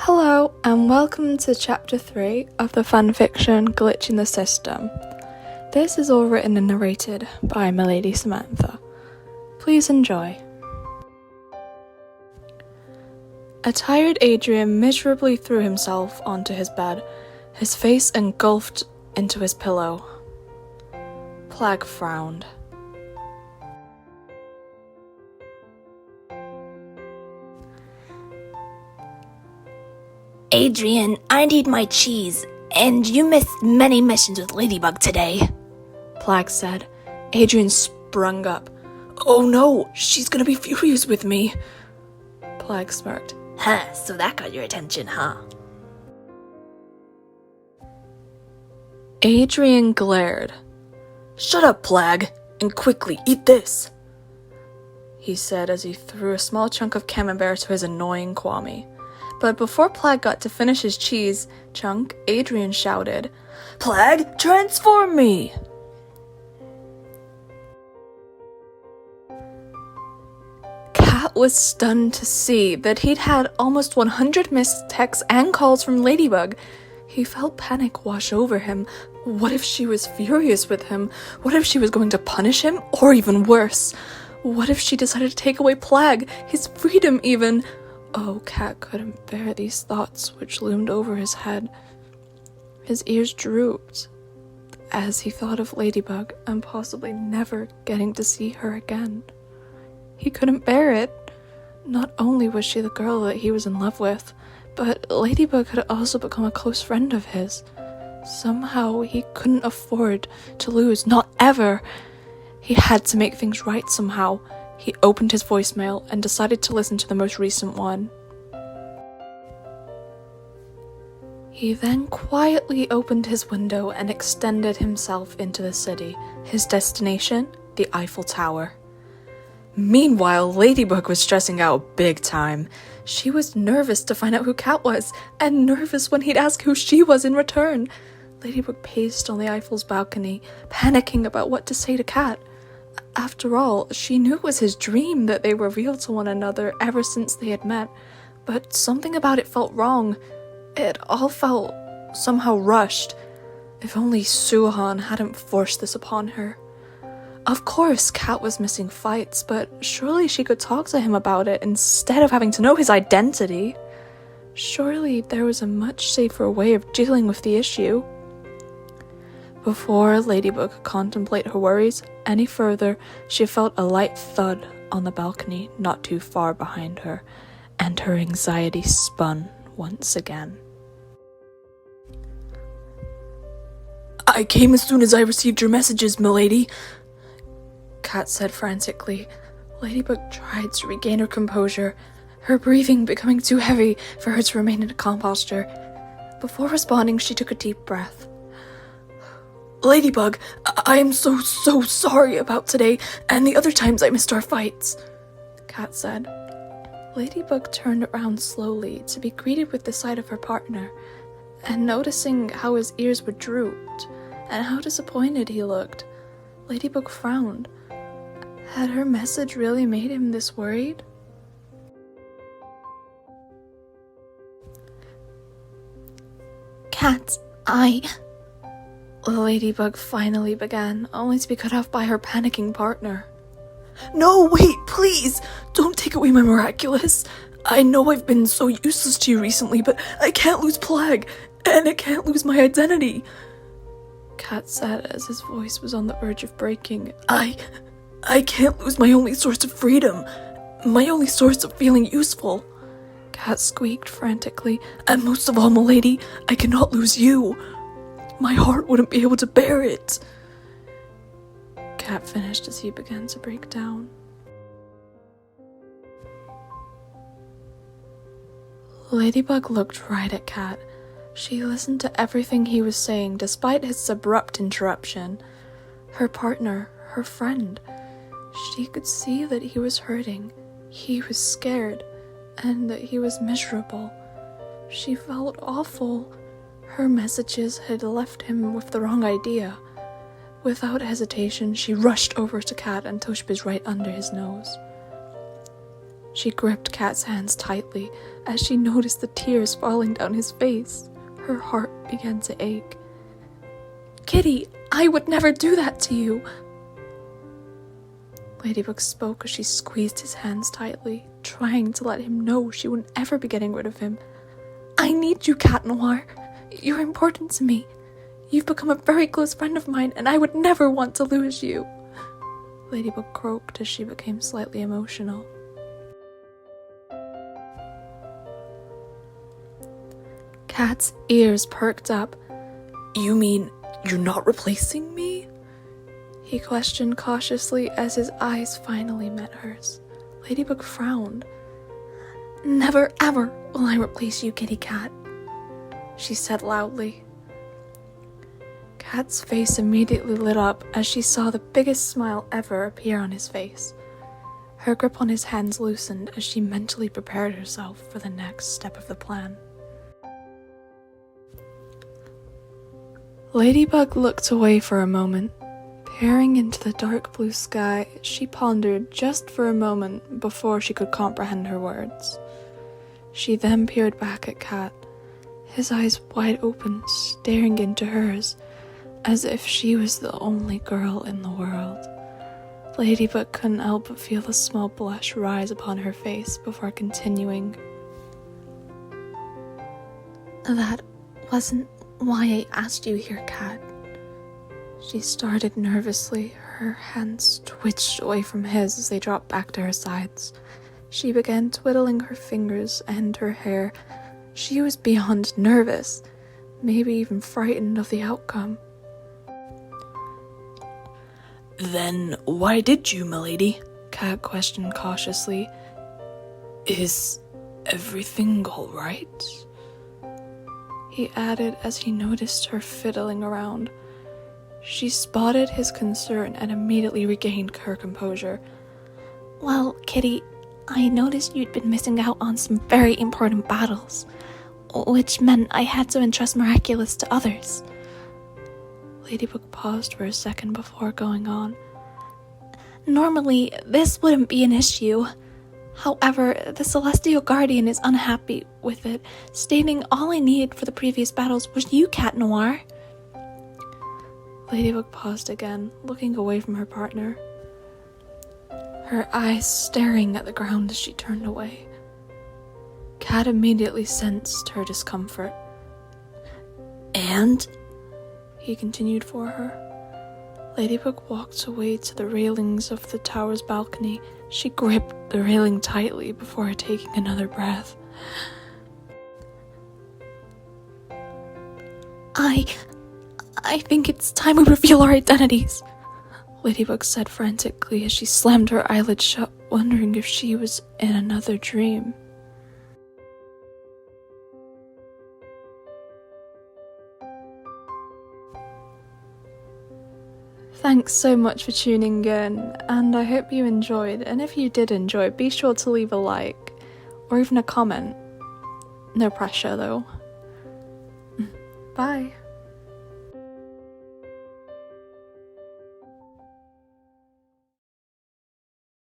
Hello and welcome to chapter 3 of the fanfiction Glitch in the System. This is all written and narrated by Milady Samantha. Please enjoy. A tired Adrian miserably threw himself onto his bed, his face engulfed into his pillow. Plague frowned. Adrian, I need my cheese, and you missed many missions with Ladybug today, Plague said. Adrian sprung up. Oh no, she's gonna be furious with me. Plague smirked. Huh, so that got your attention, huh? Adrian glared. Shut up, Plague, and quickly eat this, he said as he threw a small chunk of camembert to his annoying Kwame. But before Plague got to finish his cheese chunk, Adrian shouted, Plague, transform me! Cat was stunned to see that he'd had almost 100 missed texts and calls from Ladybug. He felt panic wash over him. What if she was furious with him? What if she was going to punish him? Or even worse, what if she decided to take away Plague, his freedom even? Oh, Cat couldn't bear these thoughts which loomed over his head. His ears drooped as he thought of Ladybug and possibly never getting to see her again. He couldn't bear it. Not only was she the girl that he was in love with, but Ladybug had also become a close friend of his. Somehow he couldn't afford to lose, not ever. He had to make things right somehow. He opened his voicemail and decided to listen to the most recent one. He then quietly opened his window and extended himself into the city. His destination, the Eiffel Tower. Meanwhile, Ladybug was stressing out big time. She was nervous to find out who Cat was, and nervous when he'd ask who she was in return. Ladybug paced on the Eiffel's balcony, panicking about what to say to Cat. After all, she knew it was his dream that they were real to one another ever since they had met, but something about it felt wrong. It all felt somehow rushed. If only Suhan hadn't forced this upon her. Of course, Cat was missing fights, but surely she could talk to him about it instead of having to know his identity. Surely there was a much safer way of dealing with the issue. Before Ladybug could contemplate her worries any further, she felt a light thud on the balcony not too far behind her, and her anxiety spun once again. I came as soon as I received your messages, milady, Cat said frantically. Ladybug tried to regain her composure, her breathing becoming too heavy for her to remain in a calm posture. Before responding, she took a deep breath. Ladybug, I am so sorry about today and the other times I missed our fights, Cat said. Ladybug turned around slowly to be greeted with the sight of her partner, and noticing how his ears were drooped and how disappointed he looked, Ladybug frowned. Had her message really made him this worried? Cat, Ladybug finally began, only to be cut off by her panicking partner. No, wait, please! Don't take away my Miraculous! I know I've been so useless to you recently, but I can't lose Plague, and I can't lose my identity! Cat said as his voice was on the verge of breaking. I can't lose my only source of freedom, my only source of feeling useful. Cat squeaked frantically, and most of all, milady, I cannot lose you. My heart wouldn't be able to bear it. Cat finished as he began to break down. Ladybug looked right at Cat. She listened to everything he was saying despite his abrupt interruption. Her partner, her friend. She could see that he was hurting, he was scared, and that he was miserable. She felt awful. Her messages had left him with the wrong idea. Without hesitation, she rushed over to Cat until she was right under his nose. She gripped Cat's hands tightly as she noticed the tears falling down his face. Her heart began to ache. "Kitty, I would never do that to you." Ladybug spoke as she squeezed his hands tightly, trying to let him know she wouldn't ever be getting rid of him. "I need you, Cat Noir. You're important to me. You've become a very close friend of mine, and I would never want to lose you." Ladybug croaked as she became slightly emotional. Cat's ears perked up. "You mean you're not replacing me?" he questioned cautiously as his eyes finally met hers. Ladybug frowned. "Never ever will I replace you, Kitty Cat," she said loudly. Cat's face immediately lit up as she saw the biggest smile ever appear on his face. Her grip on his hands loosened as she mentally prepared herself for the next step of the plan. Ladybug looked away for a moment. Peering into the dark blue sky, she pondered just for a moment before she could comprehend her words. She then peered back at Cat, his eyes wide open, staring into hers, as if she was the only girl in the world. Ladybug couldn't help but feel a small blush rise upon her face before continuing. That wasn't why I asked you here, Cat. She started nervously. Her hands twitched away from his as they dropped back to her sides. She began twiddling her fingers and her hair. She was beyond nervous, maybe even frightened of the outcome. "Then why did you, milady?" Cat questioned cautiously. "Is everything all right?" he added as he noticed her fiddling around. She spotted his concern and immediately regained her composure. Well, Kitty, I noticed you'd been missing out on some very important battles, which meant I had to entrust Miraculous to others. Ladybug paused for a second before going on. Normally, this wouldn't be an issue. However, the Celestial Guardian is unhappy with it, stating all I needed for the previous battles was you, Cat Noir. Ladybug paused again, looking away from her partner, her eyes staring at the ground as she turned away. Cat immediately sensed her discomfort. "And?" he continued for her. Ladybug walked away to the railings of the tower's balcony. She gripped the railing tightly before taking another breath. I think it's time we reveal our identities, Ladybug said frantically as she slammed her eyelids shut, wondering if she was in another dream. Thanks so much for tuning in, and I hope you enjoyed, and if you did enjoy, be sure to leave a like, or even a comment. No pressure though. Bye.